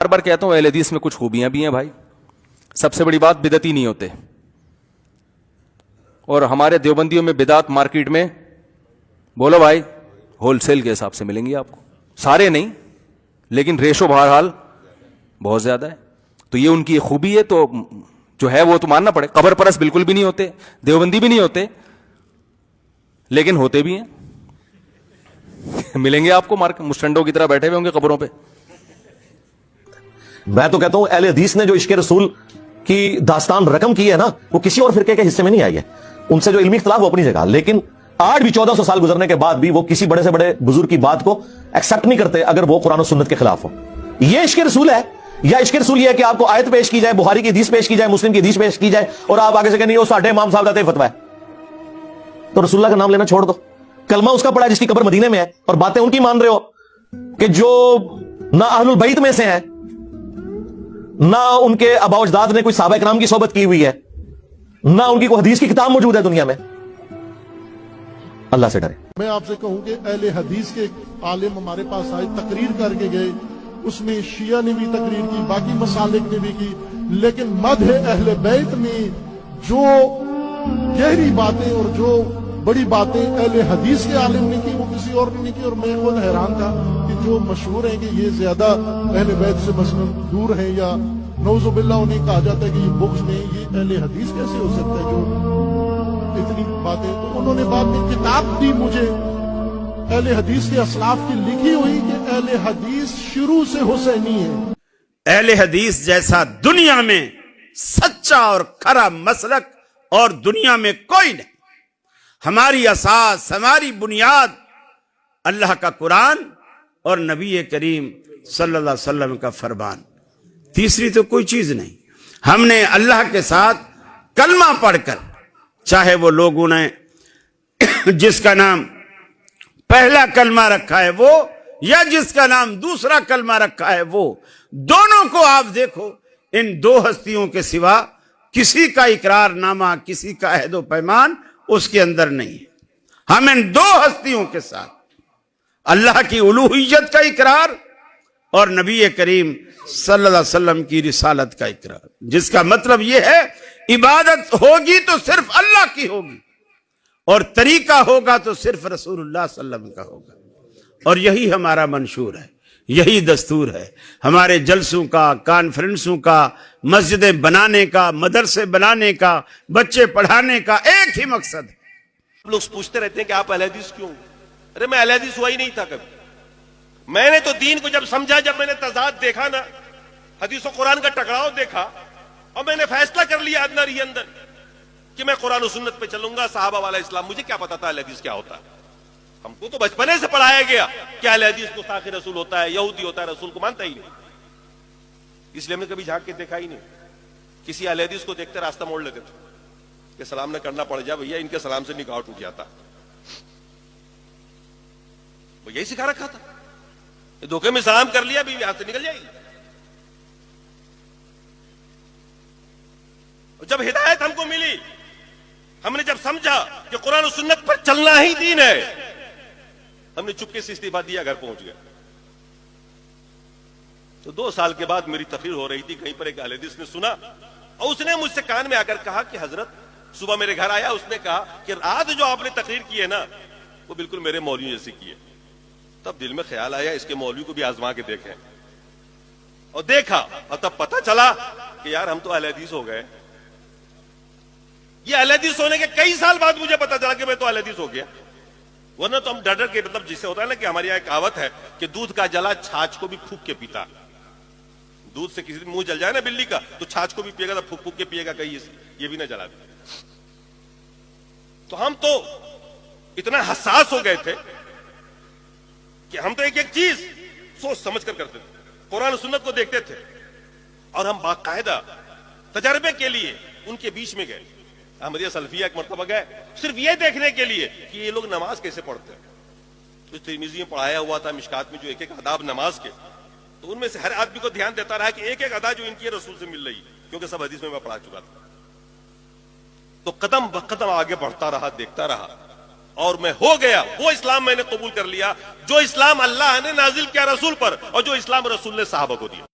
बार बार कहता हूं अहले हदीस में कुछ खूबियां भी हैं भाई। सबसे बड़ी बात बिदती नहीं होते, और हमारे देवबंदियों में बिदात मार्केट में बोलो भाई होलसेल के हिसाब से मिलेंगी आपको, सारे नहीं लेकिन रेशो बहरहाल बहुत ज्यादा है। तो ये उनकी खूबी है, तो जो है वो तो मानना पड़े। कब्र परस बिल्कुल भी नहीं होते, देवबंदी भी नहीं होते, लेकिन होते भी हैं। मिलेंगे आपको मार्केट, मुस्टंडों की तरह बैठे हुए होंगे कब्रों पे। मैं तो कहता हूं अहले हदीस ने जो इश्क़ रसूल की दास्तान रकम की है ना, वो किसी और फिरके के हिस्से में नहीं आई है। उनसे जो इल्मी इख्तिलाफ वो अपनी जगह, लेकिन आज भी 1400 साल गुजरने के बाद भी वो किसी बड़े से बड़े बुजुर्ग की बात को एक्सेप्ट नहीं करते अगर वो कुरान और सुन्नत के खिलाफ हो। ये इश्क़ रसूल है, या इश्क़ रसूल ये है कि आपको आयत पेश की जाए, बुखारी की हदीस पेश की जाए, मुस्लिम की हदीस पेश की जाए, और आप आगे से कहें वो साढ़े इमाम साहब का फतवा है, तो रसूलुल्लाह का नाम लेना छोड़ दो। कलमा उसका पड़ा है जिसकी कब्र मदीने में है, और बातें उनकी मान रहे हो कि जो ना अहलुल बैत में से हैं, ना उनके आबा अजदाद ने कोई सहाबा इकराम की सोहबत की हुई है, ना उनकी कोई हदीस की किताब मौजूद है दुनिया में। अल्लाह से डरे। मैं आपसे कहूं कि अहले हदीस के आलिम हमारे पास आए, तकरीर करके गए, उसमें शिया ने भी तकरीर की, बाकी मसालिक ने भी की, लेकिन मदह अहले बैत में जो गहरी बातें और जो बड़ी बातें अहले हदीस के आलिम ने की वो किसी और ने नहीं की। और मैं खुद हैरान था कि जो मशहूर हैं कि ये ज्यादा अहले बैत से मसलन दूर हैं, या नौजुबिल्लाह उन्हें कहा जाता है कि ये बुग़्ज़ में, ये अहले हदीस कैसे हो सकता है जो इतनी बातें। तो उन्होंने बाद में किताब दी मुझे अहले हदीस के असलाफ की, लिखी हुई कि अहले हदीस शुरू से हुसैनी है। अहले हदीस जैसा दुनिया में सच्चा और खरा मसलक और दुनिया में कोई नहीं। हमारी असास, हमारी बुनियाद अल्लाह का कुरान और नबी करीम सल्लल्लाहु अलैहि वसल्लम का फरमान, तीसरी तो कोई चीज नहीं। हमने अल्लाह के साथ कलमा पढ़कर, चाहे वो लोगों ने जिसका नाम पहला कलमा रखा है वो, या जिसका नाम दूसरा कलमा रखा है वो, दोनों को आप देखो, इन दो हस्तियों के सिवा किसी का इकरारनामा, किसी का अहदो पैमान उसके अंदर नहीं है। हम इन दो हस्तियों के साथ अल्लाह की उलूहियत का इकरार और नबी करीम सल्लल्लाहु अलैहि वसल्लम की रिसालत का इकरार, जिसका मतलब यह है इबादत होगी तो सिर्फ अल्लाह की होगी, और तरीका होगा तो सिर्फ रसूलुल्लाह सल्लल्लाहु अलैहि वसल्लम का होगा। और यही हमारा मंशूर है, यही दस्तूर है हमारे जलसों का, कॉन्फ्रेंसों का, मस्जिदें बनाने का, मदरसे बनाने का, बच्चे पढ़ाने का एक ही मकसद है। लोग पूछते रहते हैं कि आप अहले हदीस क्यों? अरे मैं अहले हदीस हुआ ही नहीं था कभी। मैंने तो दीन को जब समझा, जब मैंने तजाद देखा ना, हदीस और कुरान का टकराव देखा, और मैंने फैसला कर लिया अंदर ही अंदर कि मैं कुरान और सुन्नत पे चलूंगा, सहाबा वाला इस्लाम। मुझे क्या पता था अहले हदीस क्या होता है? हमको तो बचपने से पढ़ाया गया कि अहले हदीस गुस्ताखी रसूल होता है, यहूदी होता है, रसूल को मानता ही नहीं। इसलिए हमने कभी झांक के देखा ही नहीं। किसी अहले हदीस को देखते रास्ता मोड़ लेते थे कि सलाम न करना पड़ जाए भैया, इनके सलाम से निकाह टूट जाता। वो यही सिखा रखा था, धोखे में सलाम कर लिया, बीवी हाथ से निकल जाएगी। और जब हिदायत हमको मिली, हमने जब समझा कि कुरान और सुन्नत पर चलना ही दीन है, हमने चुपके से इस्तीफा दिया, घर पहुंच गए। तो 2 साल के बाद मेरी तकरीर हो रही थी, कहीं पर एक अहले हदीस ने सुना, और उसने मुझसे कान में आकर कहा कि हजरत, सुबह मेरे घर आया, उसने कहा कि रात जो आपने तकरीर की है ना, वो बिल्कुल मेरे मौलवी जैसी की है। तब दिल में ख्याल आया इसके मौलवी को भी आजमा के देखें, और देखा, और तब पता चला कि यार हम तो अहले हदीस हो गए। ये अहले हदीस होने के कई साल बाद मुझे पता चला कि मैं तो अहले हदीस हो गया। वरना तो हम डर के, मतलब जिससे होता है ना कि हमारी यहाँ कहावत है कि दूध का जला छाछ को भी फूंक के पीता। दूध से किसी दिन मुंह जल जाए ना बिल्ली का, तो छाछ को भी पिएगा, तो फूंक फूंक के पिएगा, कहीं ये भी ना जला दे। तो हम तो इतना हसास हो गए थे कि हम तो एक एक चीज सोच समझ कर करते थे, कुरान और सुन्नत को देखते थे, और हम बाकायदा तजर्बे के लिए उनके बीच में गए। अहमदिया सल्फिया एक मरतबा गए सिर्फ ये देखने के लिए कि ये लोग नमाज कैसे पढ़ते हैं। तो तिरमिज़ी में पढ़ाया हुआ था, मिशकात में जो एक एक आदाब नमाज के, तो उनमें से हर आदमी को ध्यान देता रहा कि एक एक अदा जो इनकी रसूल से मिल रही है, क्योंकि सब हदीस में मैं पढ़ा चुका था। तो कदम ब कदम आगे बढ़ता रहा, देखता रहा, और मैं हो गया वो इस्लाम मैंने कबूल कर लिया जो इस्लाम अल्लाह ने नाजिल किया रसूल पर, और जो इस्लाम रसूल ने साहबा को दिया।